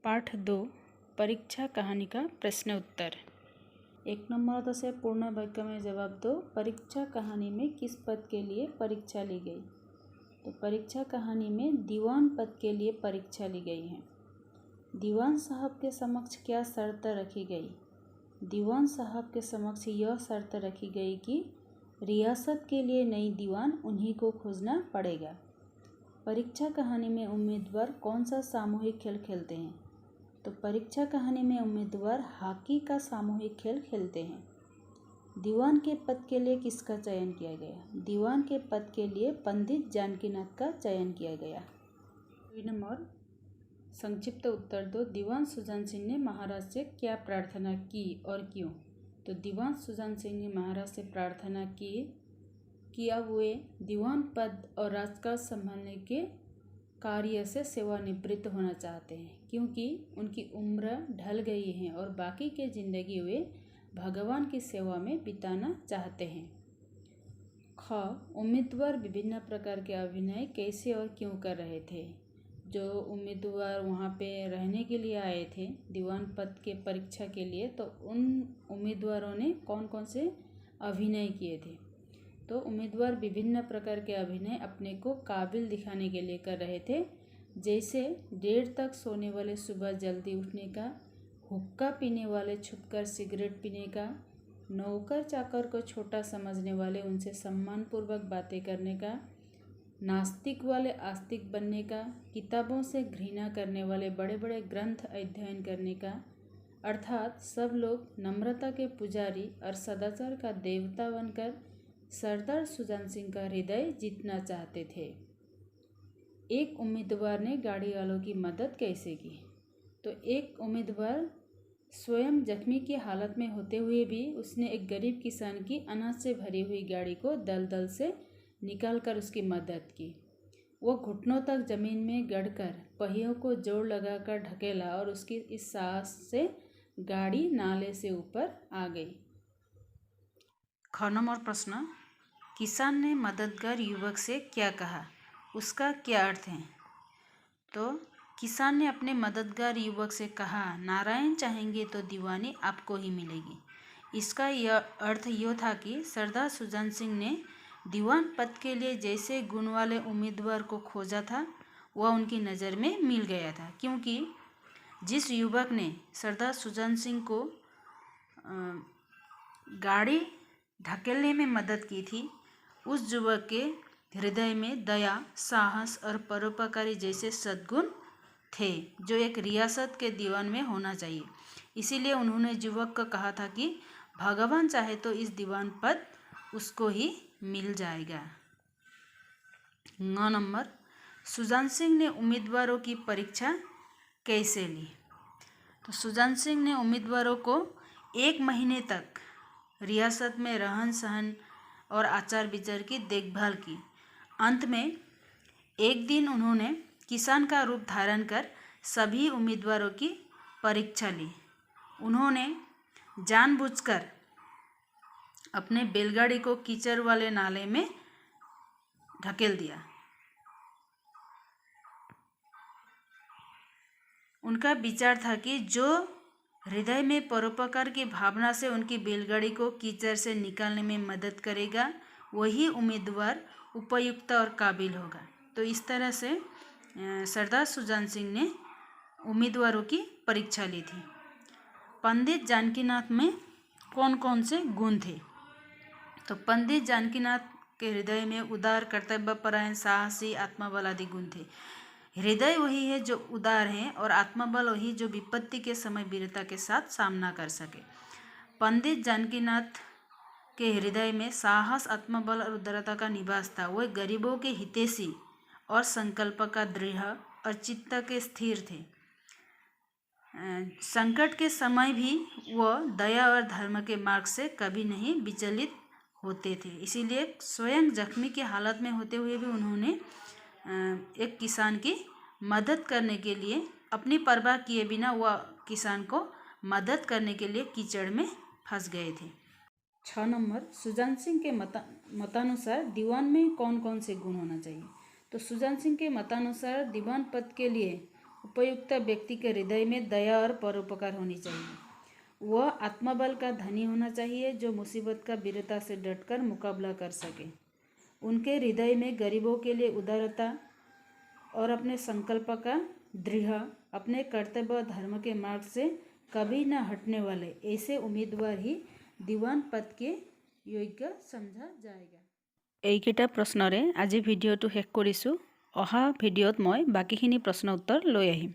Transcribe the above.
पाठ 2 परीक्षा कहानी का प्रश्न उत्तर। 1 नंबर से पूर्ण वाक्य में जवाब दो। परीक्षा कहानी में किस पद के लिए परीक्षा ली गई? तो परीक्षा कहानी में दीवान पद के लिए परीक्षा ली गई है। दीवान साहब के समक्ष क्या शर्त रखी गई? दीवान साहब के समक्ष यह शर्त रखी गई कि रियासत के लिए नई दीवान उन्हीं को खोजना पड़ेगा। परीक्षा कहानी में उम्मीदवार कौन सा सामूहिक खेल खेलते हैं? तो परीक्षा कहानी में उम्मीदवार हॉकी का सामूहिक खेल खेलते हैं। दीवान के पद के लिए किसका चयन किया गया? दीवान के पद के लिए पंडित जानकीनाथ का चयन किया गया। 2 नंबर संक्षिप्त उत्तर दो। दीवान सुजान सिंह ने महाराज से क्या प्रार्थना की और क्यों? तो दीवान सुजान सिंह ने महाराज से प्रार्थना की कि अब वे दीवान पद और राजकाज संभालने के कार्य से सेवानिवृत्त होना चाहते हैं, क्योंकि उनकी उम्र ढल गई है और बाकी की जिंदगी वे भगवान की सेवा में बिताना चाहते हैं। ख उम्मीदवार विभिन्न प्रकार के अभिनय कैसे और क्यों कर रहे थे? जो उम्मीदवार वहाँ पे रहने के लिए आए थे दीवान पद के परीक्षा के लिए, तो उन उम्मीदवारों ने कौन कौन से अभिनय किए थे? तो उम्मीदवार विभिन्न प्रकार के अभिनय अपने को काबिल दिखाने के लिए कर रहे थे, जैसे देर तक सोने वाले सुबह जल्दी उठने का, हुक्का पीने वाले छुपकर सिगरेट पीने का, नौकर चाकर को छोटा समझने वाले उनसे सम्मानपूर्वक बातें करने का, नास्तिक वाले आस्तिक बनने का, किताबों से घृणा करने वाले बड़े बड़े ग्रंथ अध्ययन करने का, अर्थात सब लोग नम्रता के पुजारी और सदाचार का देवता बनकर सरदार सुजान सिंह का हृदय जीतना चाहते थे। एक उम्मीदवार ने गाड़ी वालों की मदद कैसे की? तो एक उम्मीदवार स्वयं जख्मी की हालत में होते हुए भी उसने एक गरीब किसान की अनाज से भरी हुई गाड़ी को दलदल से निकालकर उसकी मदद की। वो घुटनों तक जमीन में गड़कर पहियों को जोड़ लगाकर ढकेला और उसकी इस साहस से गाड़ी नाले से ऊपर आ गई। ख नंबर प्रश्न, किसान ने मददगार युवक से क्या कहा? उसका क्या अर्थ है? तो किसान ने अपने मददगार युवक से कहा, नारायण चाहेंगे तो दीवानी आपको ही मिलेगी। इसका यह अर्थ यह था कि सरदार सुजान सिंह ने दीवान पद के लिए जैसे गुण वाले उम्मीदवार को खोजा था वह उनकी नज़र में मिल गया था, क्योंकि जिस युवक ने सरदार सुजान सिंह को गाड़ी ढकेलने में मदद की थी, उस युवक के हृदय में दया, साहस और परोपकारी जैसे सद्गुण थे, जो एक रियासत के दीवान में होना चाहिए। इसीलिए उन्होंने युवक को कहा था कि भगवान चाहे तो इस दीवान पद उसको ही मिल जाएगा। 9 नंबर, सुजान सिंह ने उम्मीदवारों की परीक्षा कैसे ली? तो सुजान सिंह ने उम्मीदवारों को 1 महीने तक रियासत में रहन सहन और आचार विचार की देखभाल की। अंत में एक दिन उन्होंने किसान का रूप धारण कर सभी उम्मीदवारों की परीक्षा ली। उन्होंने जानबूझकर अपने बैलगाड़ी को कीचड़ वाले नाले में ढकेल दिया। उनका विचार था कि जो हृदय में परोपकार की भावना से उनकी बैलगाड़ी को कीचड़ से निकालने में मदद करेगा, वही उम्मीदवार उपयुक्त और काबिल होगा। तो इस तरह से सरदार सुजान सिंह ने उम्मीदवारों की परीक्षा ली थी। पंडित जानकीनाथ में कौन कौन से गुण थे? तो पंडित जानकीनाथ के हृदय में उदार, कर्तव्यपरायण, साहसी, आत्मबल आदि गुण थे। हृदय वही है जो उदार है और आत्मबल वही जो विपत्ति के समय वीरता के साथ सामना कर सके। पंडित जानकीनाथ के हृदय में साहस, आत्मबल और उदारता का निवास था। वह गरीबों के हितैषी और संकल्प का दृढ़ और चित्त के स्थिर थे। संकट के समय भी वह दया और धर्म के मार्ग से कभी नहीं विचलित होते थे। इसीलिए स्वयं जख्मी की हालत में होते हुए भी उन्होंने एक किसान की मदद करने के लिए अपनी परवाह किए बिना वह किसान को मदद करने के लिए कीचड़ में फंस गए थे। 6 नंबर, सुजान सिंह के मतानुसार दीवान में कौन कौन से गुण होना चाहिए? तो सुजान सिंह के मतानुसार दीवान पद के लिए उपयुक्त व्यक्ति के हृदय में दया और परोपकार होनी चाहिए। वह आत्मबल का धनी होना चाहिए जो मुसीबत का वीरता से डटकर मुकाबला कर सके। उनके हृदय में गरीबों के लिए उदारता और अपने संकल्प का दृढ़, अपने कर्तव्य और धर्म के मार्ग से कभी न हटने वाले ऐसे उम्मीदवार ही दीवान पद के योग्य समझा जाएगा। এইকেইটা প্ৰশ্নৰে আজি ভিডিঅ'টো শেষ কৰিছোঁ। অহা ভিডিঅ'ত মই বাকীখিনি প্ৰশ্ন উত্তৰ লৈ আহিম।